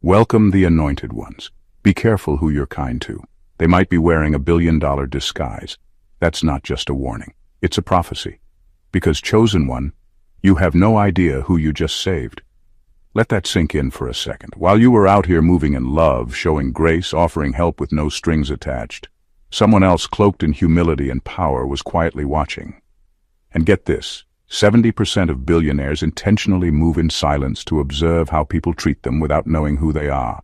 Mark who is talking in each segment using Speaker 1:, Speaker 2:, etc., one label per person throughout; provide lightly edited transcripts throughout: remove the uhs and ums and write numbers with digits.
Speaker 1: Welcome the anointed ones. Be careful who you're kind to. They might be wearing a billion-dollar disguise. That's not just a warning. It's a prophecy. Because, chosen one, you have no idea who you just saved. Let that sink in for a second. While you were out here moving in love, showing grace, offering help with no strings attached, someone else cloaked in humility and power was quietly watching. And get this, 70% of billionaires intentionally move in silence to observe how people treat them without knowing who they are.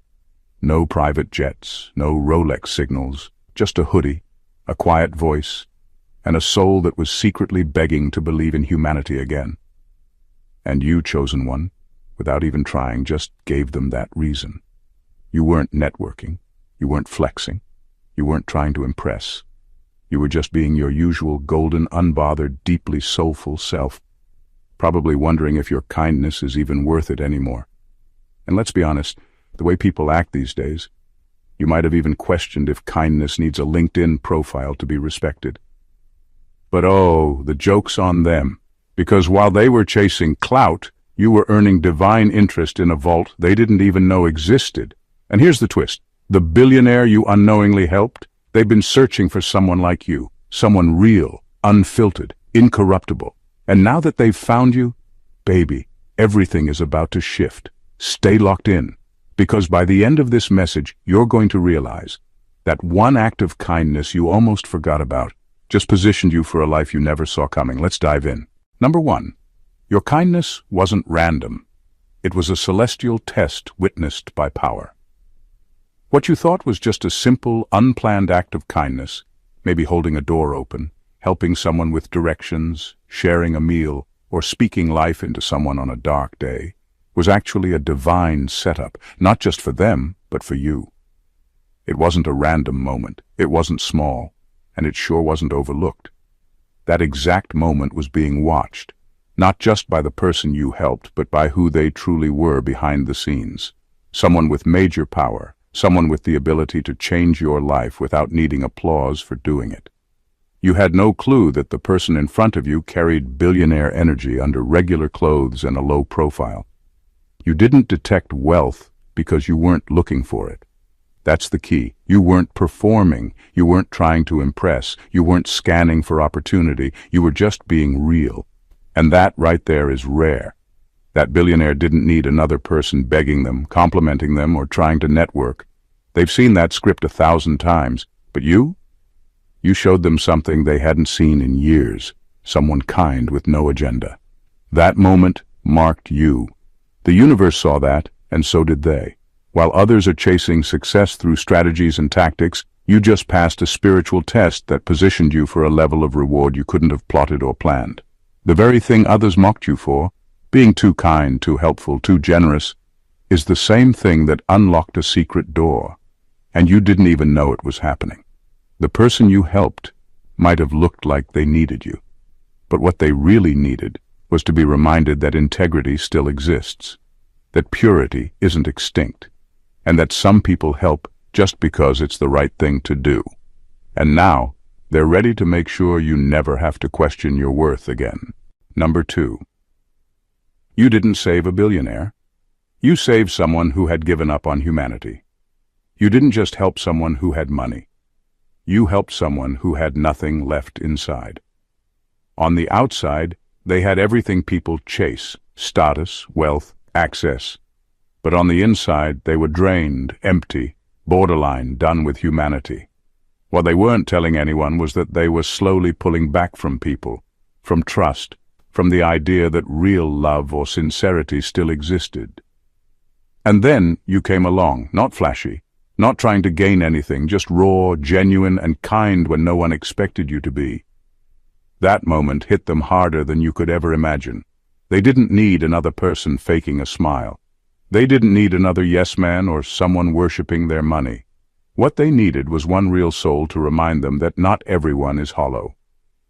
Speaker 1: No private jets, no Rolex signals, just a hoodie, a quiet voice, and a soul that was secretly begging to believe in humanity again. And you, chosen one, without even trying, just gave them that reason. You weren't networking, you weren't flexing, you weren't trying to impress. You were just being your usual golden, unbothered, deeply soulful self, probably wondering if your kindness is even worth it anymore. And let's be honest, the way people act these days, you might have even questioned if kindness needs a LinkedIn profile to be respected. But oh, the joke's on them, because while they were chasing clout, you were earning divine interest in a vault they didn't even know existed. And here's the twist. The billionaire you unknowingly helped, they've been searching for someone like you, someone real, unfiltered, incorruptible. And now that they've found you, baby, everything is about to shift. Stay locked in, because by the end of this message, you're going to realize that one act of kindness you almost forgot about just positioned you for a life you never saw coming. Let's dive in. Number 1. Your kindness wasn't random. It was a celestial test witnessed by power. What you thought was just a simple, unplanned act of kindness, maybe holding a door open, helping someone with directions, sharing a meal, or speaking life into someone on a dark day, was actually a divine setup, not just for them, but for you. It wasn't a random moment, it wasn't small, and it sure wasn't overlooked. That exact moment was being watched, not just by the person you helped, but by who they truly were behind the scenes. Someone with major power, someone with the ability to change your life without needing applause for doing it. You had no clue that the person in front of you carried billionaire energy under regular clothes and a low profile. You didn't detect wealth because you weren't looking for it. That's the key. You weren't performing, you weren't trying to impress, you weren't scanning for opportunity, you were just being real. And that right there is rare. That billionaire didn't need another person begging them, complimenting them, or trying to network. They've seen that script 1,000 times. But you showed them something they hadn't seen in years. Someone kind with no agenda. That moment marked you. The universe saw that, and so did they. While others are chasing success through strategies and tactics, you just passed a spiritual test that positioned you for a level of reward you couldn't have plotted or planned. The very thing others mocked you for, being too kind, too helpful, too generous, is the same thing that unlocked a secret door, and you didn't even know it was happening. The person you helped might have looked like they needed you, but what they really needed was to be reminded that integrity still exists, that purity isn't extinct, and that some people help just because it's the right thing to do. And now, they're ready to make sure you never have to question your worth again. Number 2. You didn't save a billionaire. You saved someone who had given up on humanity. You didn't just help someone who had money. You helped someone who had nothing left inside. On the outside, they had everything people chase: status, wealth, access. But on the inside, they were drained, empty, borderline done with humanity. What they weren't telling anyone was that they were slowly pulling back from people, from trust, from the idea that real love or sincerity still existed. And then you came along, not flashy, not trying to gain anything, just raw, genuine, and kind when no one expected you to be. That moment hit them harder than you could ever imagine. They didn't need another person faking a smile. They didn't need another yes man or someone worshipping their money. What they needed was one real soul to remind them that not everyone is hollow.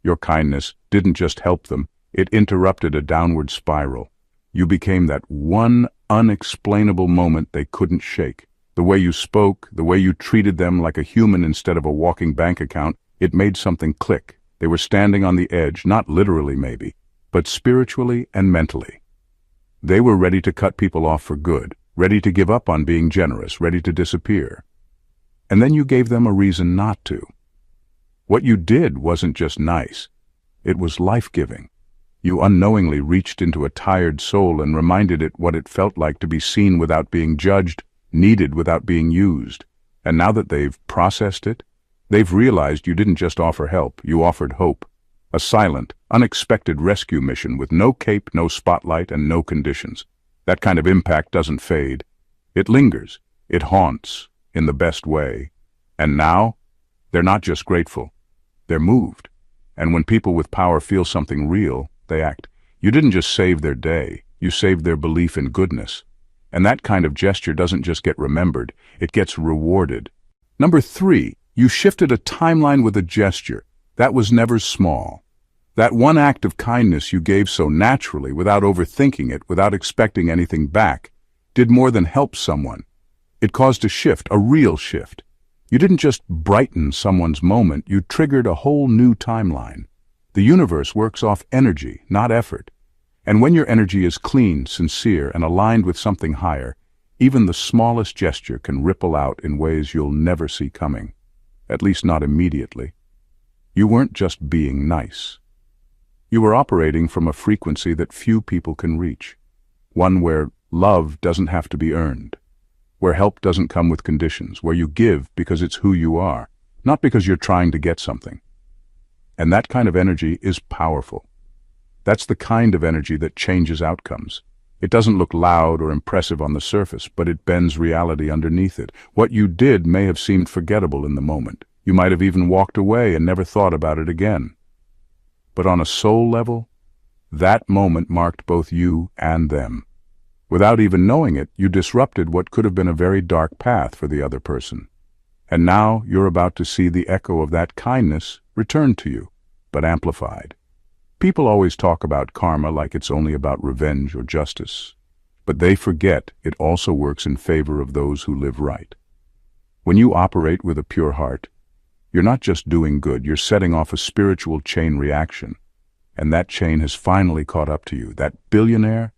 Speaker 1: Your kindness didn't just help them, it interrupted a downward spiral. You became that one unexplainable moment they couldn't shake. The way you spoke, the way you treated them like a human instead of a walking bank account, it made something click. They were standing on the edge, not literally maybe, but spiritually and mentally. They were ready to cut people off for good, ready to give up on being generous, ready to disappear. And then you gave them a reason not to. What you did wasn't just nice, it was life-giving. You unknowingly reached into a tired soul and reminded it what it felt like to be seen without being judged, needed without being used. And now that they've processed it, they've realized you didn't just offer help, you offered hope. A silent, unexpected rescue mission with no cape, no spotlight, and no conditions. That kind of impact doesn't fade. It lingers. It haunts, in the best way. And now, they're not just grateful. They're moved. And when people with power feel something real, they act. You didn't just save their day, you saved their belief in goodness. And that kind of gesture doesn't just get remembered, it gets rewarded. Number 3, you shifted a timeline with a gesture. That was never small. That one act of kindness you gave so naturally, without overthinking it, without expecting anything back, did more than help someone. It caused a shift, a real shift. You didn't just brighten someone's moment, you triggered a whole new timeline. The universe works off energy, not effort. And when your energy is clean, sincere, and aligned with something higher, even the smallest gesture can ripple out in ways you'll never see coming. At least not immediately. You weren't just being nice. You were operating from a frequency that few people can reach. One where love doesn't have to be earned. Where help doesn't come with conditions. Where you give because it's who you are, not because you're trying to get something. And that kind of energy is powerful. That's the kind of energy that changes outcomes. It doesn't look loud or impressive on the surface, but it bends reality underneath it. What you did may have seemed forgettable in the moment. You might have even walked away and never thought about it again. But on a soul level, that moment marked both you and them. Without even knowing it, you disrupted what could have been a very dark path for the other person. And now you're about to see the echo of that kindness return to you, but amplified. People always talk about karma like it's only about revenge or justice, but they forget it also works in favor of those who live right. When you operate with a pure heart, you're not just doing good, you're setting off a spiritual chain reaction. And that chain has finally caught up to you. That billionaire,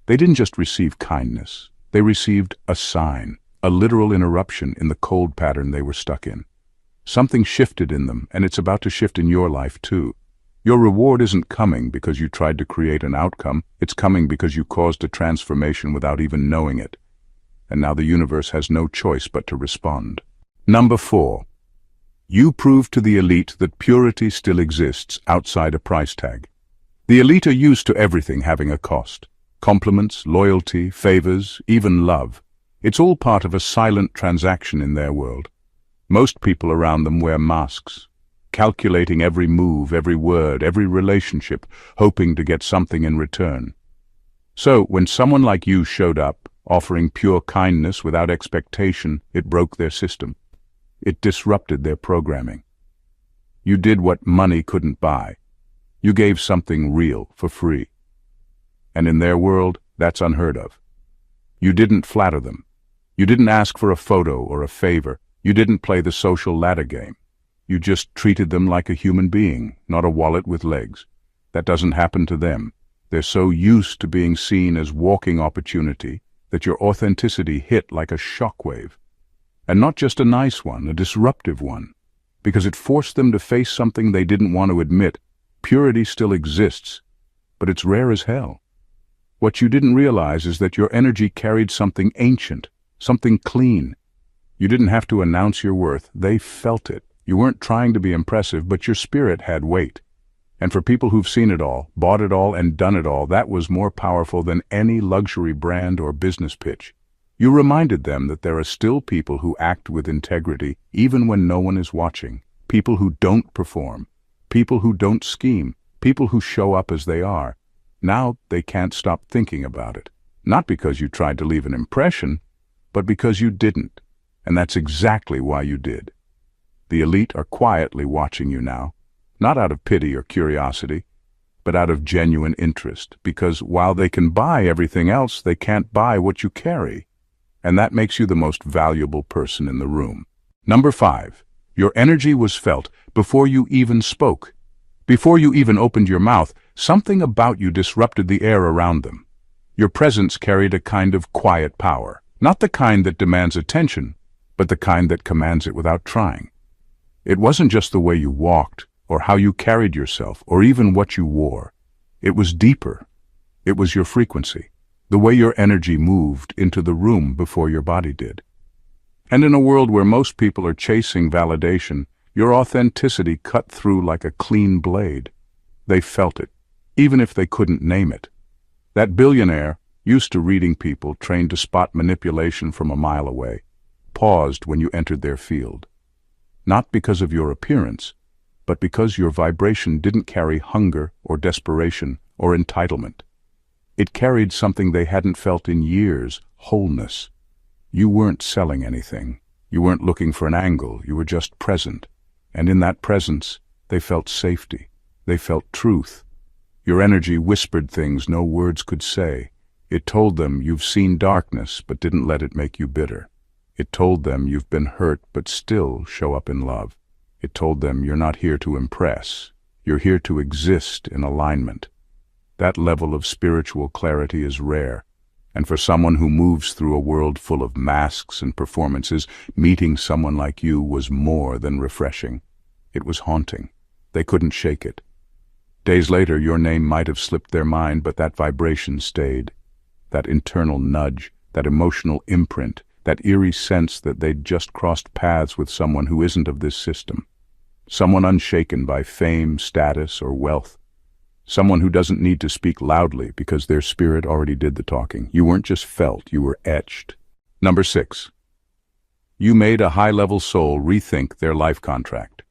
Speaker 1: they didn't just receive kindness, they received a sign, a literal interruption in the cold pattern they were stuck in. Something shifted in them, and it's about to shift in your life too. Your reward isn't coming because you tried to create an outcome, it's coming because you caused a transformation without even knowing it. And now the universe has no choice but to respond. Number 4. You proved to the elite that purity still exists outside a price tag. The elite are used to everything having a cost. Compliments, loyalty, favors, even love. It's all part of a silent transaction in their world. Most people around them wear masks, calculating every move, every word, every relationship, hoping to get something in return. So, when someone like you showed up, offering pure kindness without expectation, it broke their system. It disrupted their programming. You did what money couldn't buy. You gave something real for free. And in their world, that's unheard of. You didn't flatter them. You didn't ask for a photo or a favor. You didn't play the social ladder game. You just treated them like a human being, not a wallet with legs. That doesn't happen to them. They're so used to being seen as walking opportunity that your authenticity hit like a shockwave. And not just a nice one, a disruptive one, because it forced them to face something they didn't want to admit. Purity still exists, but it's rare as hell. What you didn't realize is that your energy carried something ancient, something clean. You didn't have to announce your worth, they felt it. You weren't trying to be impressive, but your spirit had weight. And for people who've seen it all, bought it all, and done it all, that was more powerful than any luxury brand or business pitch. You reminded them that there are still people who act with integrity even when no one is watching, people who don't perform, people who don't scheme, people who show up as they are. Now they can't stop thinking about it. Not because you tried to leave an impression, but because you didn't. And that's exactly why you did. The elite are quietly watching you now, not out of pity or curiosity, but out of genuine interest, because while they can buy everything else, they can't buy what you carry. And that makes you the most valuable person in the room. Number 5, your energy was felt before you even spoke. Before you even opened your mouth, something about you disrupted the air around them. Your presence carried a kind of quiet power. Not the kind that demands attention, but the kind that commands it without trying. It wasn't just the way you walked, or how you carried yourself, or even what you wore. It was deeper. It was your frequency, the way your energy moved into the room before your body did. And in a world where most people are chasing validation, your authenticity cut through like a clean blade. They felt it, even if they couldn't name it. That billionaire, used to reading people, trained to spot manipulation from a mile away, paused when you entered their field. Not because of your appearance, but because your vibration didn't carry hunger or desperation or entitlement. It carried something they hadn't felt in years: wholeness. You weren't selling anything. You weren't looking for an angle. You were just present. And in that presence, they felt safety. They felt truth. Your energy whispered things no words could say. It told them you've seen darkness but didn't let it make you bitter. It told them you've been hurt but still show up in love. It told them you're not here to impress. You're here to exist in alignment. That level of spiritual clarity is rare, and for someone who moves through a world full of masks and performances, meeting someone like you was more than refreshing. It was haunting. They couldn't shake it. Days later, your name might have slipped their mind, but that vibration stayed. That internal nudge, that emotional imprint, that eerie sense that they'd just crossed paths with someone who isn't of this system. Someone unshaken by fame, status, or wealth. Someone who doesn't need to speak loudly because their spirit already did the talking. You weren't just felt, you were etched. Number 6. You made a high-level soul rethink their life contract.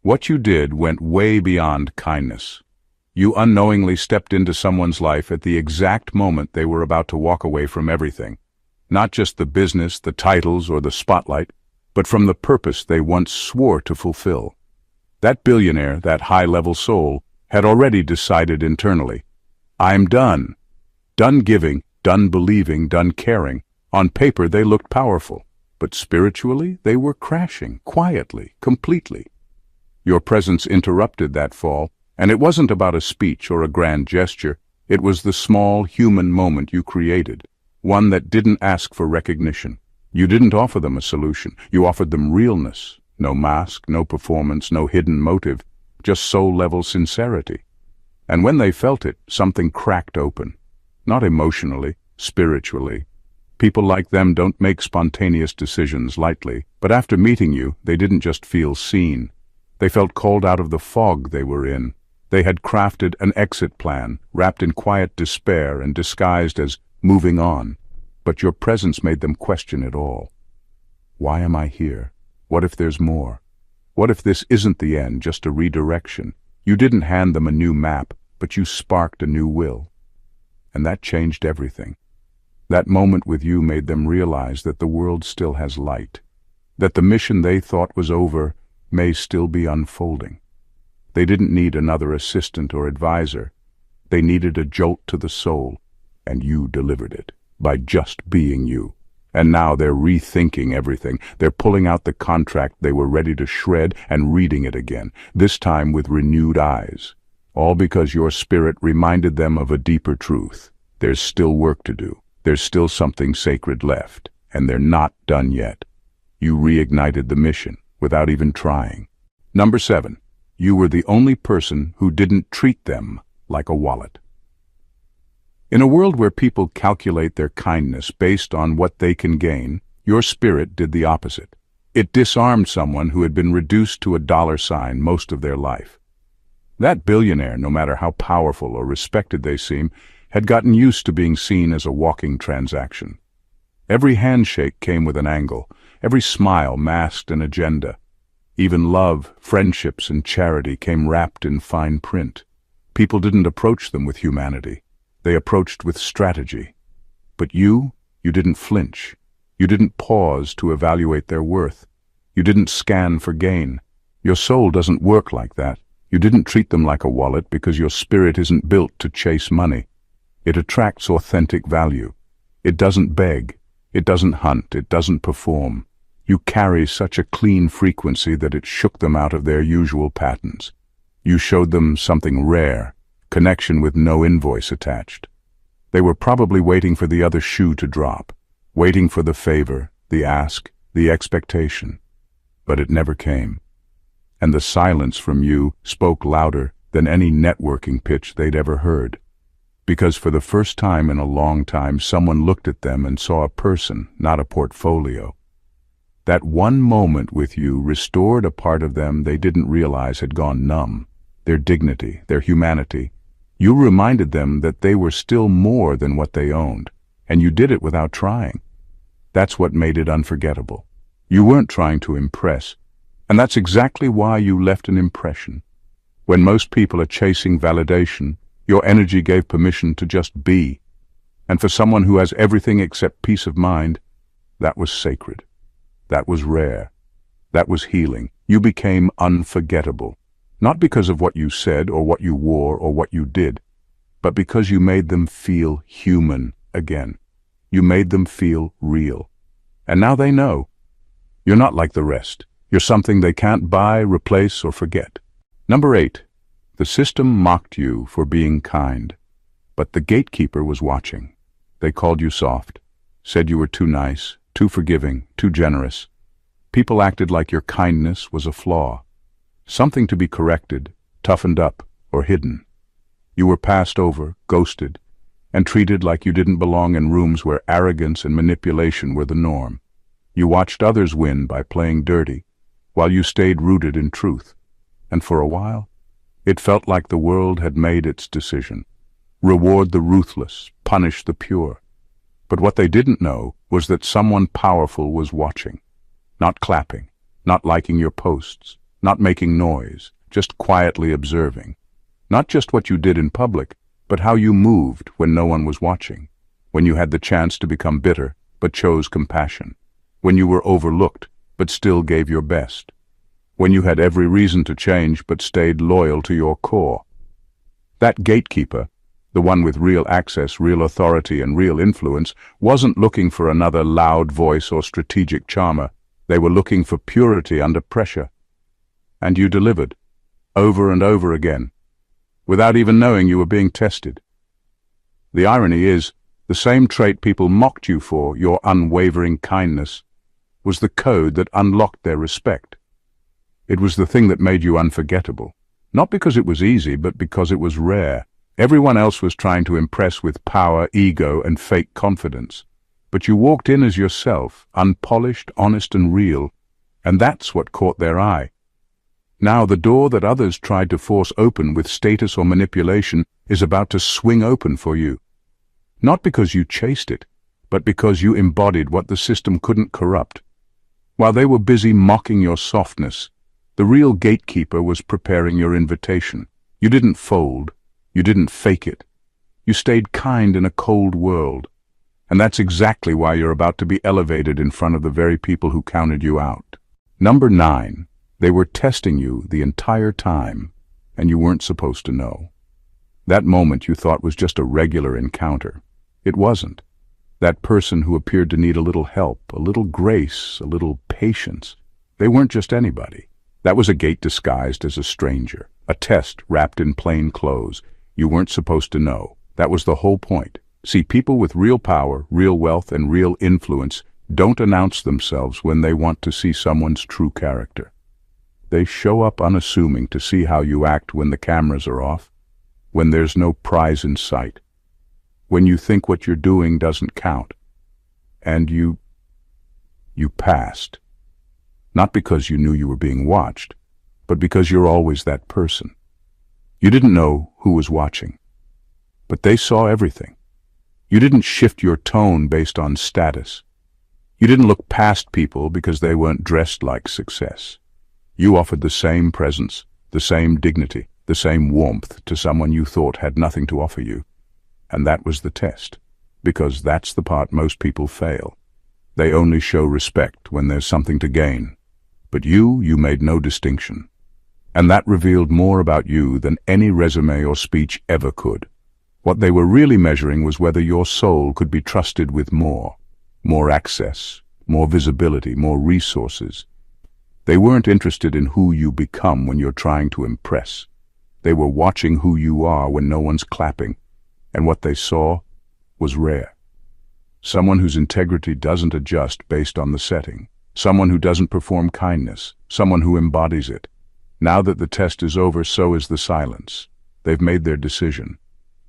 Speaker 1: What you did went way beyond kindness. You unknowingly stepped into someone's life at the exact moment they were about to walk away from everything. Not just the business, the titles, or the spotlight, but from the purpose they once swore to fulfill. That billionaire, that high-level soul, had already decided internally, I'm done. Done giving, done believing, done caring. On paper they looked powerful, but spiritually they were crashing, quietly, completely. Your presence interrupted that fall, and it wasn't about a speech or a grand gesture. It was the small human moment you created, one that didn't ask for recognition. You didn't offer them a solution. You offered them realness. No mask, no performance, no hidden motive. Just soul-level sincerity. And when they felt it, something cracked open. Not emotionally, spiritually. People like them don't make spontaneous decisions lightly, but after meeting you, they didn't just feel seen. They felt called out of the fog they were in. They had crafted an exit plan, wrapped in quiet despair and disguised as moving on. But your presence made them question it all. Why am I here? What if there's more? What if this isn't the end, just a redirection? You didn't hand them a new map, but you sparked a new will. And that changed everything. That moment with you made them realize that the world still has light, that the mission they thought was over may still be unfolding. They didn't need another assistant or advisor. They needed a jolt to the soul, and you delivered it, by just being you. And now they're rethinking everything. They're pulling out the contract they were ready to shred and reading it again, this time with renewed eyes. All because your spirit reminded them of a deeper truth. There's still work to do. There's still something sacred left, and they're not done yet. You reignited the mission without even trying. Number 7. You were the only person who didn't treat them like a wallet. In a world where people calculate their kindness based on what they can gain, your spirit did the opposite. It disarmed someone who had been reduced to a dollar sign most of their life. That billionaire, no matter how powerful or respected they seem, had gotten used to being seen as a walking transaction. Every handshake came with an angle, every smile masked an agenda. Even love, friendships, and charity came wrapped in fine print. People didn't approach them with humanity. They approached with strategy. But you didn't flinch. You didn't pause to evaluate their worth. You didn't scan for gain. Your soul doesn't work like that. You didn't treat them like a wallet because your spirit isn't built to chase money. It attracts authentic value. It doesn't beg. It doesn't hunt. It doesn't perform. You carry such a clean frequency that it shook them out of their usual patterns. You showed them something rare, connection with no invoice attached. They were probably waiting for the other shoe to drop, waiting for the favor, the ask, the expectation. But it never came. And the silence from you spoke louder than any networking pitch they'd ever heard. Because for the first time in a long time, someone looked at them and saw a person, not a portfolio. That one moment with you restored a part of them they didn't realize had gone numb, their dignity, their humanity. You reminded them that they were still more than what they owned, and you did it without trying. That's what made it unforgettable. You weren't trying to impress, and that's exactly why you left an impression. When most people are chasing validation, your energy gave permission to just be. And for someone who has everything except peace of mind, that was sacred. That was rare. That was healing. You became unforgettable. Not because of what you said or what you wore or what you did, but because you made them feel human again. You made them feel real. And now they know. You're not like the rest. You're something they can't buy, replace, or forget. Number 8. The system mocked you for being kind. But the gatekeeper was watching. They called you soft, said you were too nice, too forgiving, too generous. People acted like your kindness was a flaw, something to be corrected, toughened up, or hidden. You were passed over, ghosted, and treated like you didn't belong in rooms where arrogance and manipulation were the norm. You watched others win by playing dirty, while you stayed rooted in truth. And for a while, it felt like the world had made its decision. Reward the ruthless, punish the pure. But what they didn't know was that someone powerful was watching, not clapping, not liking your posts, not making noise, just quietly observing. Not just what you did in public, but how you moved when no one was watching, when you had the chance to become bitter, but chose compassion, when you were overlooked, but still gave your best, when you had every reason to change, but stayed loyal to your core. That gatekeeper, the one with real access, real authority, and real influence, wasn't looking for another loud voice or strategic charmer. They were looking for purity under pressure. And you delivered, over and over again, without even knowing you were being tested. The irony is, the same trait people mocked you for, your unwavering kindness, was the code that unlocked their respect. It was the thing that made you unforgettable, not because it was easy, but because it was rare. Everyone else was trying to impress with power, ego, and fake confidence. But you walked in as yourself, unpolished, honest, and real, and that's what caught their eye. Now the door that others tried to force open with status or manipulation is about to swing open for you. Not because you chased it, but because you embodied what the system couldn't corrupt. While they were busy mocking your softness, the real gatekeeper was preparing your invitation. You didn't fold. You didn't fake it. You stayed kind in a cold world. And that's exactly why you're about to be elevated in front of the very people who counted you out. Number 9. They were testing you the entire time, and you weren't supposed to know. That moment you thought was just a regular encounter. It wasn't. That person who appeared to need a little help, a little grace, a little patience, they weren't just anybody. That was a gate disguised as a stranger, a test wrapped in plain clothes. You weren't supposed to know. That was the whole point. See, people with real power, real wealth, and real influence don't announce themselves when they want to see someone's true character. They show up unassuming to see how you act when the cameras are off, when there's no prize in sight, when you think what you're doing doesn't count. And you passed. Not because you knew you were being watched, but because you're always that person. You didn't know who was watching, but they saw everything. You didn't shift your tone based on status. You didn't look past people because they weren't dressed like success. You offered the same presence, the same dignity, the same warmth to someone you thought had nothing to offer you. And that was the test, because that's the part most people fail. They only show respect when there's something to gain. But you made no distinction. And that revealed more about you than any resume or speech ever could. What they were really measuring was whether your soul could be trusted with more access, more visibility, more resources. They weren't interested in who you become when you're trying to impress. They were watching who you are when no one's clapping, and what they saw was rare. someone whose integrity doesn't adjust based on the setting, someone who doesn't perform kindness, someone who embodies it. Now that the test is over, so is the silence. They've made their decision.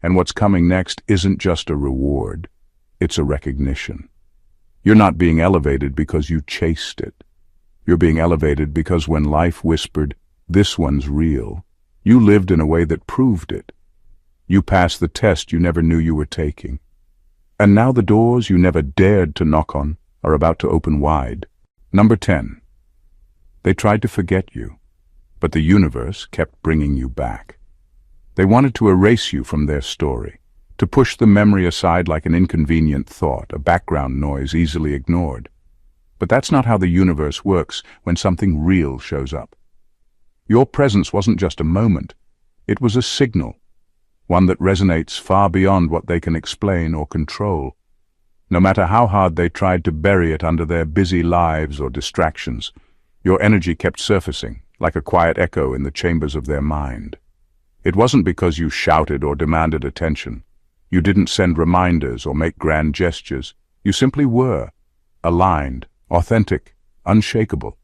Speaker 1: And what's coming next isn't just a reward, it's a recognition. You're not being elevated because you chased it. You're being elevated because when life whispered, "This one's real," you lived in a way that proved it. You passed the test you never knew you were taking. And now the doors you never dared to knock on are about to open wide. Number 10. They tried to forget you, but the universe kept bringing you back. They wanted to erase you from their story, to push the memory aside like an inconvenient thought, a background noise easily ignored. But that's not how the universe works when something real shows up. Your presence wasn't just a moment, it was a signal, one that resonates far beyond what they can explain or control. No matter how hard they tried to bury it under their busy lives or distractions, your energy kept surfacing, like a quiet echo in the chambers of their mind. It wasn't because you shouted or demanded attention. You didn't send reminders or make grand gestures. You simply were, aligned, authentic, unshakable.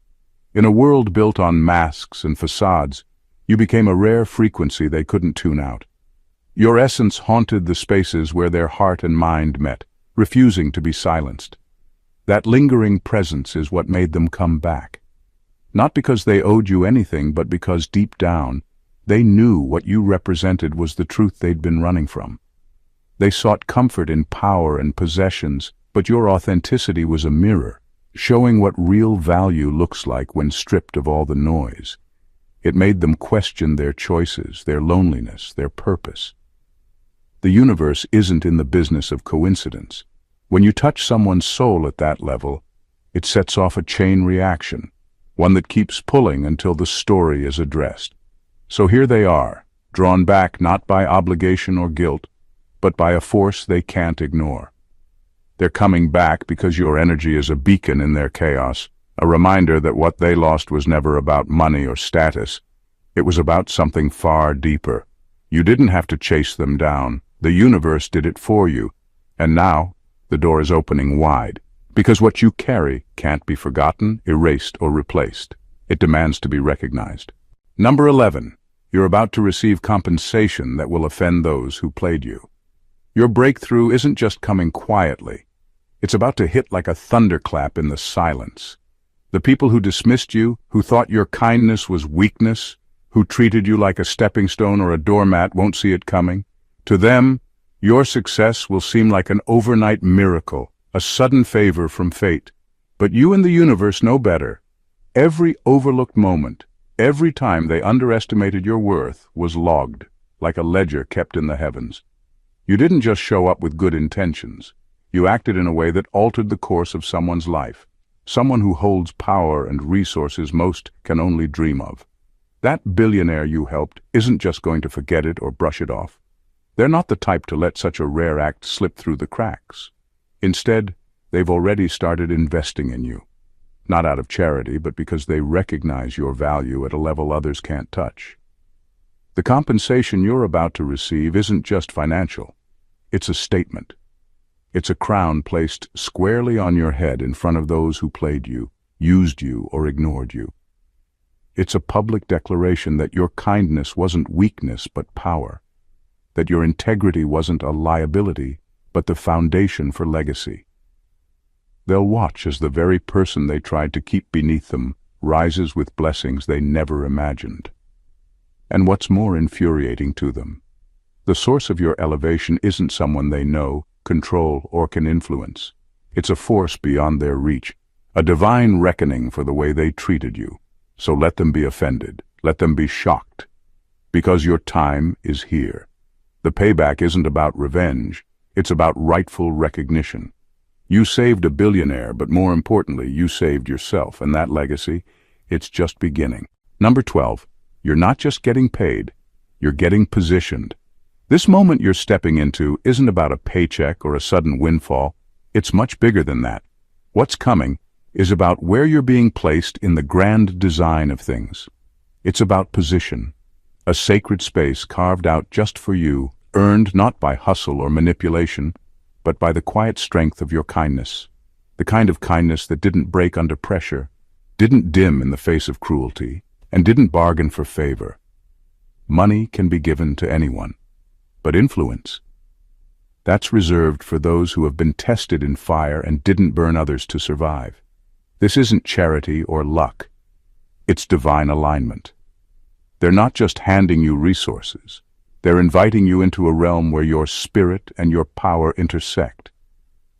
Speaker 1: In a world built on masks and facades, you became a rare frequency they couldn't tune out. Your essence haunted the spaces where their heart and mind met, refusing to be silenced. That lingering presence is what made them come back. Not because they owed you anything, but because deep down, they knew what you represented was the truth they'd been running from. They sought comfort in power and possessions, but your authenticity was a mirror, showing what real value looks like when stripped of all the noise. It made them question their choices, their loneliness, their purpose. The universe isn't in the business of coincidence. When you touch someone's soul at that level, it sets off a chain reaction, one that keeps pulling until the story is addressed. So here they are, drawn back not by obligation or guilt, but by a force they can't ignore. They're coming back because your energy is a beacon in their chaos, a reminder that what they lost was never about money or status. It was about something far deeper. You didn't have to chase them down. The universe did it for you. And now, the door is opening wide, because what you carry can't be forgotten, erased, or replaced. It demands to be recognized. Number 11. You're about to receive compensation that will offend those who played you. Your breakthrough isn't just coming quietly. It's about to hit like a thunderclap in the silence. The people who dismissed you, who thought your kindness was weakness, who treated you like a stepping stone or a doormat, won't see it coming. To them, your success will seem like an overnight miracle, a sudden favor from fate. But you and the universe know better. Every overlooked moment, every time they underestimated your worth, was logged, like a ledger kept in the heavens. You didn't just show up with good intentions. You acted in a way that altered the course of someone's life, someone who holds power and resources most can only dream of. That billionaire you helped isn't just going to forget it or brush it off. They're not the type to let such a rare act slip through the cracks. Instead, they've already started investing in you. Not out of charity, but because they recognize your value at a level others can't touch. The compensation you're about to receive isn't just financial. It's a statement. It's a crown placed squarely on your head in front of those who played you, used you, or ignored you. It's a public declaration that your kindness wasn't weakness but power, that your integrity wasn't a liability but the foundation for legacy. They'll watch as the very person they tried to keep beneath them rises with blessings they never imagined. And what's more infuriating to them, the source of your elevation isn't someone they know, control, or can influence. It's a force beyond their reach, a divine reckoning for the way they treated you. So let them be offended, let them be shocked, because your time is here. The payback isn't about revenge, it's about rightful recognition. You saved a billionaire, but more importantly, you saved yourself, and that legacy, it's just beginning. Number 12, you're not just getting paid, you're getting positioned. This moment you're stepping into isn't about a paycheck or a sudden windfall. It's much bigger than that. What's coming is about where you're being placed in the grand design of things. It's about position, a sacred space carved out just for you, earned not by hustle or manipulation, but by the quiet strength of your kindness. The kind of kindness that didn't break under pressure, didn't dim in the face of cruelty, and didn't bargain for favor. Money can be given to anyone, but influence, that's reserved for those who have been tested in fire and didn't burn others to survive. This isn't charity or luck. It's divine alignment. They're not just handing you resources. They're inviting you into a realm where your spirit and your power intersect.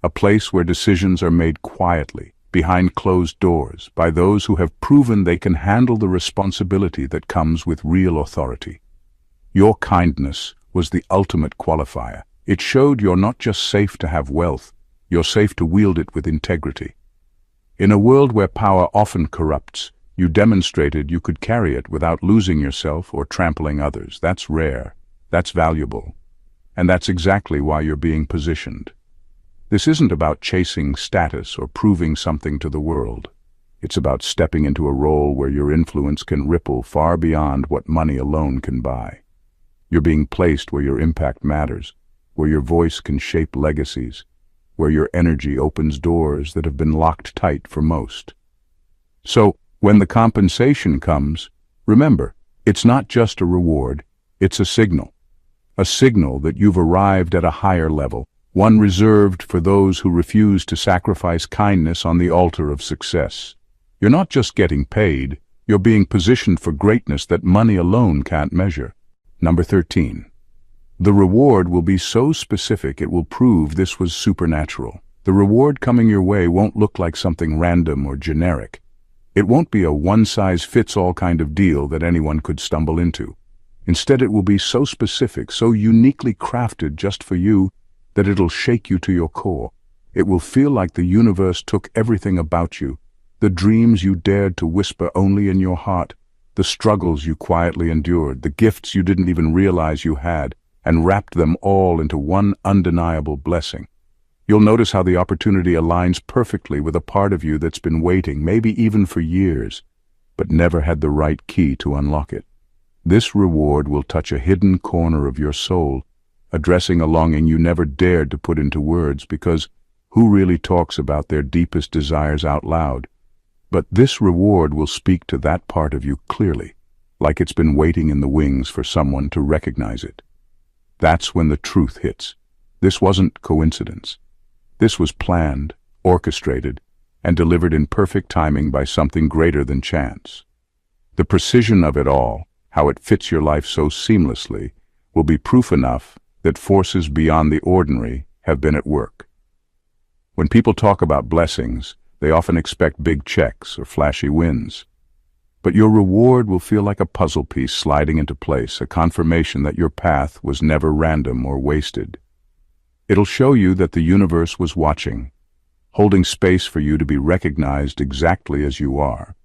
Speaker 1: A place where decisions are made quietly, behind closed doors, by those who have proven they can handle the responsibility that comes with real authority. Your kindness was the ultimate qualifier. It showed you're not just safe to have wealth, you're safe to wield it with integrity. In a world where power often corrupts, you demonstrated you could carry it without losing yourself or trampling others. That's rare, that's valuable, and that's exactly why you're being positioned. This isn't about chasing status or proving something to the world. It's about stepping into a role where your influence can ripple far beyond what money alone can buy. You're being placed where your impact matters, where your voice can shape legacies, where your energy opens doors that have been locked tight for most. So, when the compensation comes, remember, it's not just a reward, it's a signal that you've arrived at a higher level, one reserved for those who refuse to sacrifice kindness on the altar of success. You're not just getting paid, you're being positioned for greatness that money alone can't measure. Number 13. The reward will be so specific it will prove this was supernatural. The reward coming your way won't look like something random or generic. It won't be a one-size-fits-all kind of deal that anyone could stumble into. Instead, it will be so specific, so uniquely crafted just for you, that it'll shake you to your core. It will feel like the universe took everything about you, the dreams you dared to whisper only in your heart, the struggles you quietly endured, the gifts you didn't even realize you had, and wrapped them all into one undeniable blessing. You'll notice how the opportunity aligns perfectly with a part of you that's been waiting, maybe even for years, but never had the right key to unlock it. This reward will touch a hidden corner of your soul, addressing a longing you never dared to put into words, because who really talks about their deepest desires out loud? But this reward will speak to that part of you clearly, like it's been waiting in the wings for someone to recognize it. That's when the truth hits. This wasn't coincidence. This was planned, orchestrated, and delivered in perfect timing by something greater than chance. The precision of it all, how it fits your life so seamlessly, will be proof enough that forces beyond the ordinary have been at work. When people talk about blessings, they often expect big checks or flashy wins. But your reward will feel like a puzzle piece sliding into place, a confirmation that your path was never random or wasted. It'll show you that the universe was watching, holding space for you to be recognized exactly as you are.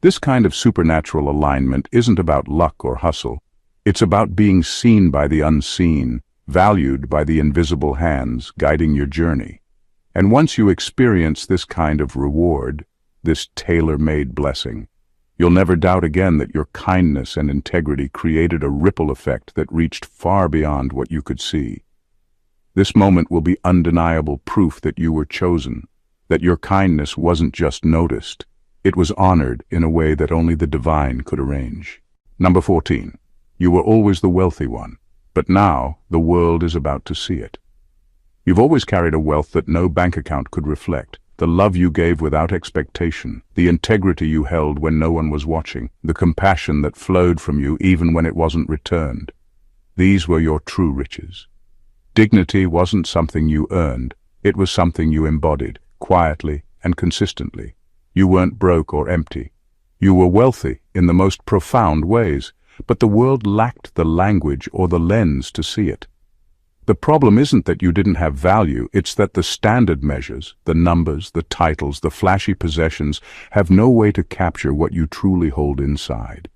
Speaker 1: This kind of supernatural alignment isn't about luck or hustle. It's about being seen by the unseen, valued by the invisible hands guiding your journey. And once you experience this kind of reward, this tailor-made blessing, you'll never doubt again that your kindness and integrity created a ripple effect that reached far beyond what you could see. This moment will be undeniable proof that you were chosen, that your kindness wasn't just noticed, it was honored in a way that only the divine could arrange. Number 14. You were always the wealthy one, but now the world is about to see it. You've always carried a wealth that no bank account could reflect. The love you gave without expectation, the integrity you held when no one was watching, the compassion that flowed from you even when it wasn't returned. These were your true riches. Dignity wasn't something you earned, it was something you embodied, quietly and consistently. You weren't broke or empty. You were wealthy in the most profound ways, but the world lacked the language or the lens to see it. The problem isn't that you didn't have value, it's that the standard measures, the numbers, the titles, the flashy possessions, have no way to capture what you truly hold inside.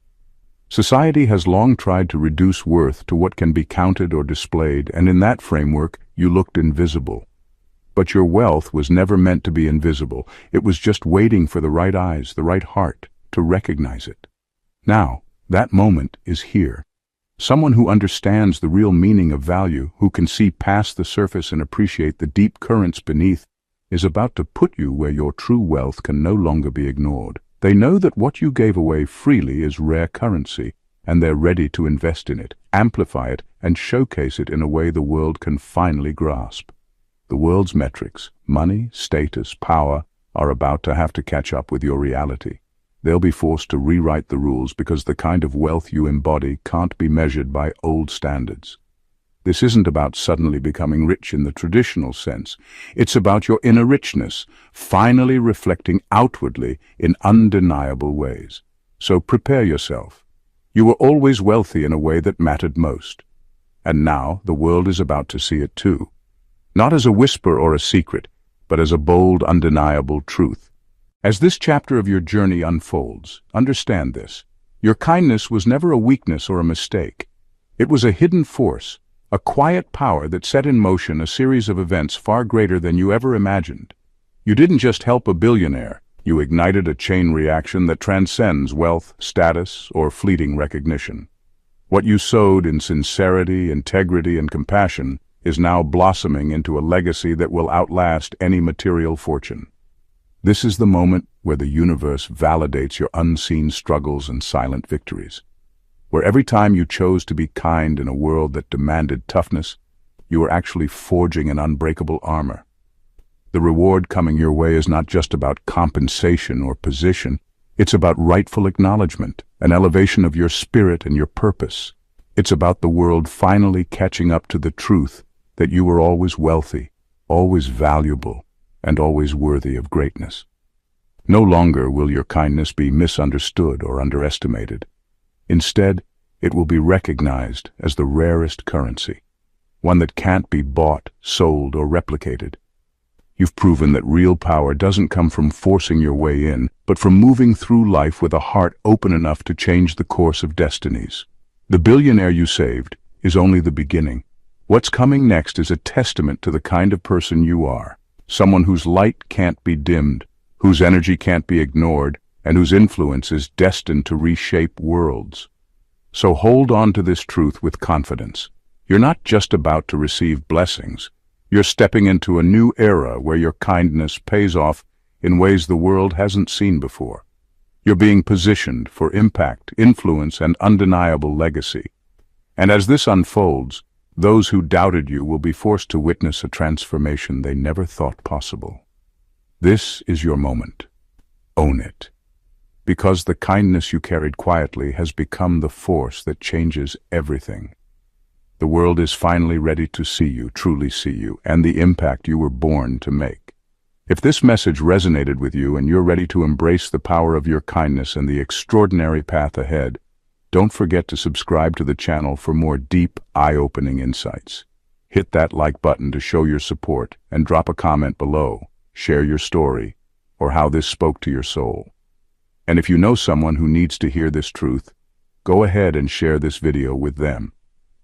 Speaker 1: Society has long tried to reduce worth to what can be counted or displayed, and in that framework, you looked invisible. But your wealth was never meant to be invisible. It was just waiting for the right eyes, the right heart, to recognize it. Now, that moment is here. Someone who understands the real meaning of value, who can see past the surface and appreciate the deep currents beneath, is about to put you where your true wealth can no longer be ignored. They know that what you gave away freely is rare currency, and they're ready to invest in it, amplify it, and showcase it in a way the world can finally grasp. The world's metrics, money, status, power, are about to have to catch up with your reality. They'll be forced to rewrite the rules because the kind of wealth you embody can't be measured by old standards. This isn't about suddenly becoming rich in the traditional sense. It's about your inner richness, finally reflecting outwardly in undeniable ways. So prepare yourself. You were always wealthy in a way that mattered most. And now the world is about to see it too. Not as a whisper or a secret, but as a bold, undeniable truth. As this chapter of your journey unfolds, understand this. Your kindness was never a weakness or a mistake. It was a hidden force, a quiet power that set in motion a series of events far greater than you ever imagined. You didn't just help a billionaire, you ignited a chain reaction that transcends wealth, status, or fleeting recognition. What you sowed in sincerity, integrity, and compassion is now blossoming into a legacy that will outlast any material fortune. This is the moment where the universe validates your unseen struggles and silent victories. Where every time you chose to be kind in a world that demanded toughness, you were actually forging an unbreakable armor. The reward coming your way is not just about compensation or position, it's about rightful acknowledgement, an elevation of your spirit and your purpose. It's about the world finally catching up to the truth that you were always wealthy, always valuable, and always worthy of greatness. No longer will your kindness be misunderstood or underestimated. Instead, it will be recognized as the rarest currency, one that can't be bought, sold, or replicated. You've proven that real power doesn't come from forcing your way in, but from moving through life with a heart open enough to change the course of destinies. The billionaire you saved is only the beginning. What's coming next is a testament to the kind of person you are. Someone whose light can't be dimmed, whose energy can't be ignored, and whose influence is destined to reshape worlds. So hold on to this truth with confidence. You're not just about to receive blessings. You're stepping into a new era where your kindness pays off in ways the world hasn't seen before. You're being positioned for impact, influence, and undeniable legacy. And as this unfolds, those who doubted you will be forced to witness a transformation they never thought possible. This is your moment. Own it. Because the kindness you carried quietly has become the force that changes everything. The world is finally ready to see you, truly see you, and the impact you were born to make. If this message resonated with you and you're ready to embrace the power of your kindness and the extraordinary path ahead, don't forget to subscribe to the channel for more deep, eye-opening insights. Hit that like button to show your support and drop a comment below. Share your story or how this spoke to your soul. And if you know someone who needs to hear this truth, go ahead and share this video with them.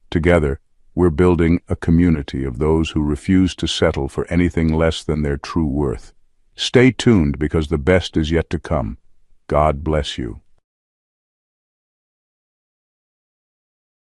Speaker 1: Together, we're building a community of those who refuse to settle for anything less than their true worth. Stay tuned because the best is yet to come. God bless you.